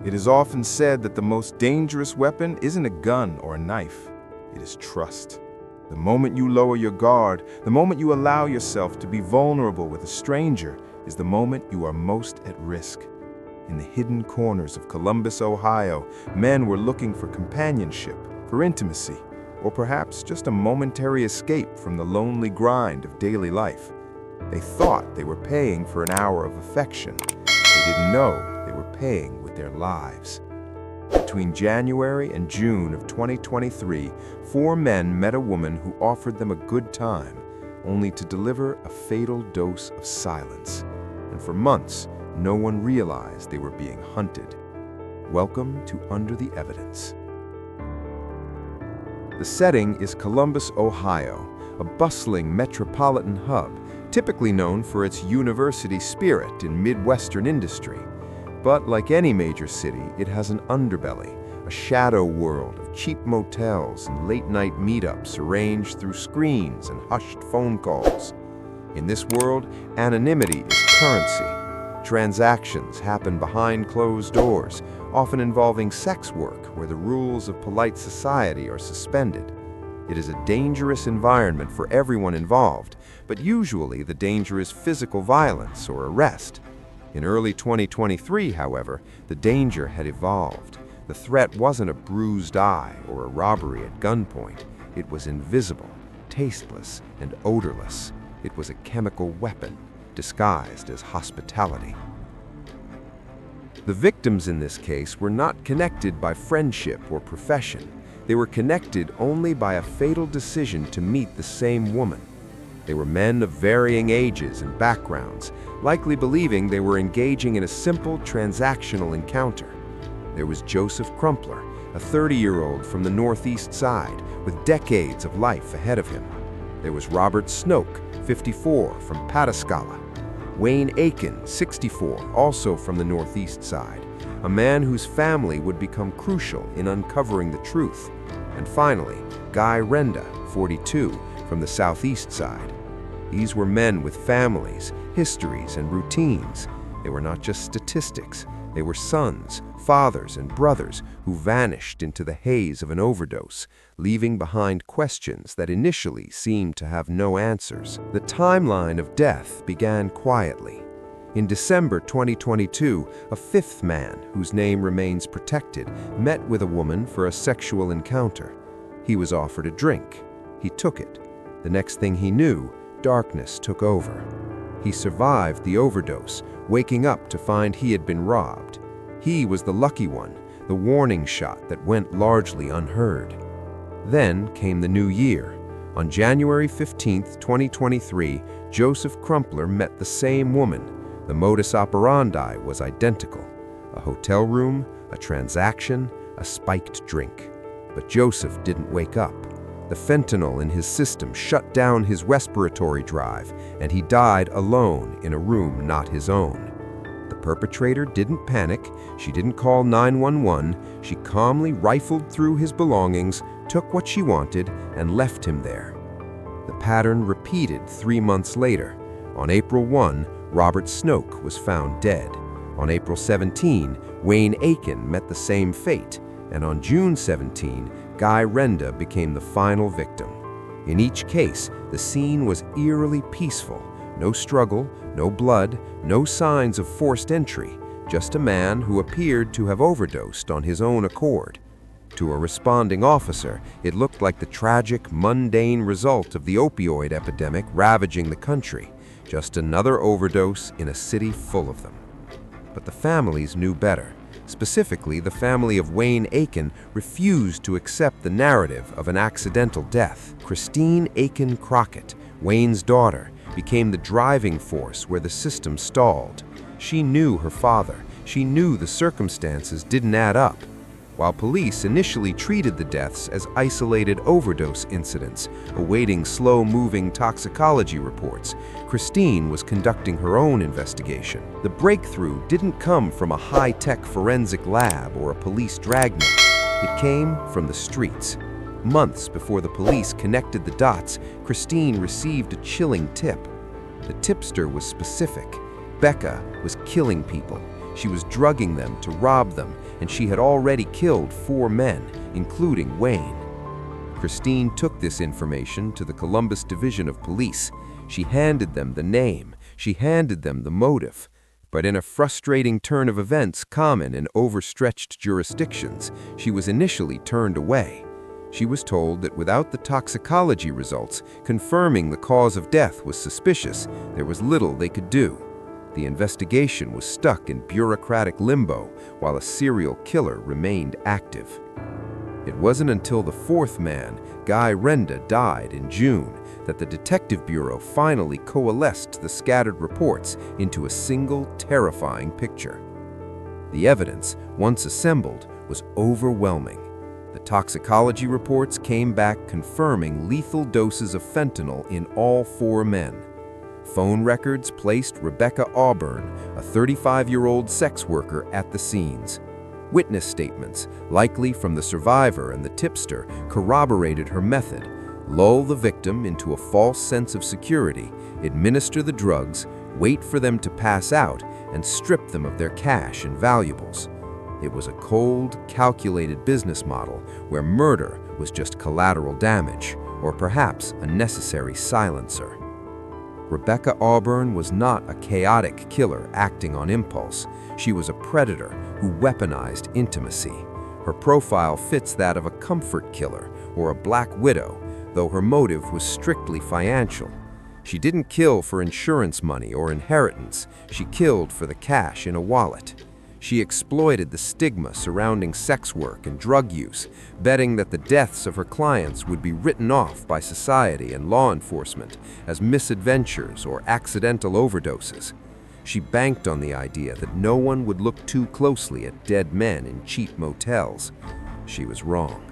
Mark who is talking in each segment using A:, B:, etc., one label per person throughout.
A: It is often said that the most dangerous weapon isn't a gun or a knife. It is trust. The moment you lower your guard, the moment you allow yourself to be vulnerable with a stranger, is the moment you are most at risk. In the hidden corners of Columbus, Ohio, men were looking for companionship, for intimacy, or perhaps just a momentary escape from the lonely grind of daily life. They thought they were paying for an hour of affection. They didn't know they were paying with their lives. Between January and June of 2023, 4 men met a woman who offered them a good time, only to deliver a fatal dose of silence. And for months, no one realized they were being hunted. Welcome to Under the Evidence. The setting is Columbus, Ohio, a bustling metropolitan hub, typically known for its university spirit in Midwestern industry. But like any major city, it has an underbelly, a shadow world of cheap motels and late-night meetups arranged through screens and hushed phone calls. In this world, anonymity is currency. Transactions happen behind closed doors, often involving sex work where the rules of polite society are suspended. It is a dangerous environment for everyone involved, but usually the danger is physical violence or arrest. In early 2023, however, the danger had evolved. The threat wasn't a bruised eye or a robbery at gunpoint. It was invisible, tasteless, and odorless. It was a chemical weapon, disguised as hospitality. The victims in this case were not connected by friendship or profession. They were connected only by a fatal decision to meet the same woman. They were men of varying ages and backgrounds, likely believing they were engaging in a simple transactional encounter. There was Joseph Crumpler, a 30-year-old from the Northeast Side, with decades of life ahead of him. There was Robert Snoke, 54, from Pataskala. Wayne Aiken, 64, also from the Northeast Side, a man whose family would become crucial in uncovering the truth. And finally, Guy Renda, 42, from the Southeast Side. These were men with families, histories, and routines. They were not just statistics. They were sons, fathers, and brothers who vanished into the haze of an overdose, leaving behind questions that initially seemed to have no answers. The timeline of death began quietly. In December 2022, a 5th man, whose name remains protected, met with a woman for a sexual encounter. He was offered a drink. He took it. The next thing he knew, darkness took over. He survived the overdose, waking up to find he had been robbed. He was the lucky one, the warning shot that went largely unheard. Then came the new year. On January 15, 2023, Joseph Crumpler met the same woman. The modus operandi was identical. A hotel room, a transaction, a spiked drink. But Joseph didn't wake up. The fentanyl in his system shut down his respiratory drive, and he died alone in a room not his own. The perpetrator didn't panic. She didn't call 911. She calmly rifled through his belongings, took what she wanted, and left him there. The pattern repeated 3 months later. On April 1, Robert Snoke was found dead. On April 17, Wayne Aiken met the same fate. And on June 17, Guy Renda became the final victim. In each case, the scene was eerily peaceful. No struggle, no blood, no signs of forced entry, just a man who appeared to have overdosed on his own accord. To a responding officer, it looked like the tragic, mundane result of the opioid epidemic ravaging the country. Just another overdose in a city full of them. But the families knew better. Specifically, the family of Wayne Aiken refused to accept the narrative of an accidental death. Christine Aiken Crockett, Wayne's daughter, became the driving force where the system stalled. She knew her father. She knew the circumstances didn't add up. While police initially treated the deaths as isolated overdose incidents, awaiting slow-moving toxicology reports, Christine was conducting her own investigation. The breakthrough didn't come from a high-tech forensic lab or a police dragnet. It came from the streets. Months before the police connected the dots, Christine received a chilling tip. The tipster was specific. Becca was killing people. She was drugging them to rob them, and she had already killed 4 men, including Wayne. Christine took this information to the Columbus Division of Police. She handed them the name, she handed them the motive. But in a frustrating turn of events common in overstretched jurisdictions, she was initially turned away. She was told that without the toxicology results confirming the cause of death was suspicious, there was little they could do. The investigation was stuck in bureaucratic limbo while a serial killer remained active. It wasn't until the 4th man, Guy Renda, died in June that the Detective Bureau finally coalesced the scattered reports into a single terrifying picture. The evidence, once assembled, was overwhelming. The toxicology reports came back confirming lethal doses of fentanyl in all 4 men. Phone records placed Rebecca Auborn, a 35-year-old sex worker, at the scenes. Witness statements, likely from the survivor and the tipster, corroborated her method: lull the victim into a false sense of security, administer the drugs, wait for them to pass out, and strip them of their cash and valuables. It was a cold, calculated business model where murder was just collateral damage, or perhaps a necessary silencer. Rebecca Auborn was not a chaotic killer acting on impulse. She was a predator who weaponized intimacy. Her profile fits that of a comfort killer or a black widow, though her motive was strictly financial. She didn't kill for insurance money or inheritance. She killed for the cash in a wallet. She exploited the stigma surrounding sex work and drug use, betting that the deaths of her clients would be written off by society and law enforcement as misadventures or accidental overdoses. She banked on the idea that no one would look too closely at dead men in cheap motels. She was wrong.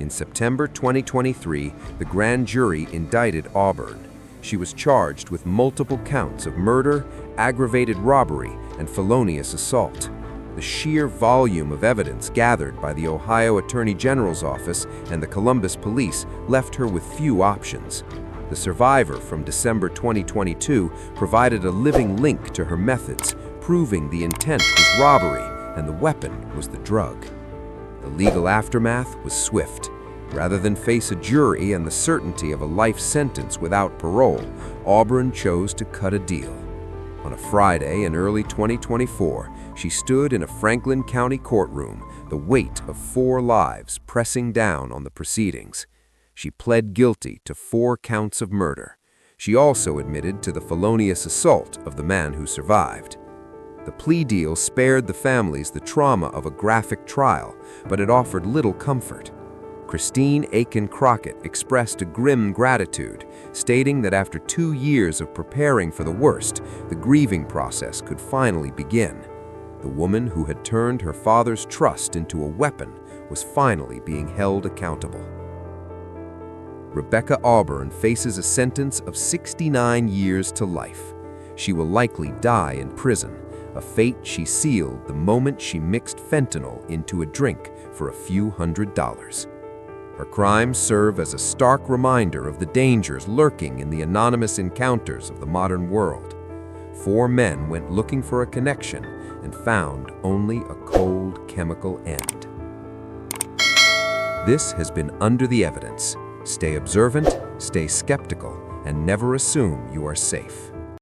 A: In September 2023, the grand jury indicted Auburn. She was charged with multiple counts of murder, aggravated robbery, and felonious assault. The sheer volume of evidence gathered by the Ohio Attorney General's office and the Columbus Police left her with few options. The survivor from December 2022 provided a living link to her methods, proving the intent was robbery and the weapon was the drug. The legal aftermath was swift. Rather than face a jury and the certainty of a life sentence without parole, Auburn chose to cut a deal. On a Friday in early 2024, she stood in a Franklin County courtroom, the weight of 4 lives pressing down on the proceedings. She pled guilty to 4 counts of murder. She also admitted to the felonious assault of the man who survived. The plea deal spared the families the trauma of a graphic trial, but it offered little comfort. Christine Aiken Crockett expressed a grim gratitude, stating that after 2 years of preparing for the worst, the grieving process could finally begin. The woman who had turned her father's trust into a weapon was finally being held accountable. Rebecca Auborn faces a sentence of 69 years to life. She will likely die in prison, a fate she sealed the moment she mixed fentanyl into a drink for a few $100s. Her crimes serve as a stark reminder of the dangers lurking in the anonymous encounters of the modern world. 4 men went looking for a connection and found only a cold chemical end. This has been Under the Evidence. Stay observant, stay skeptical, and never assume you are safe.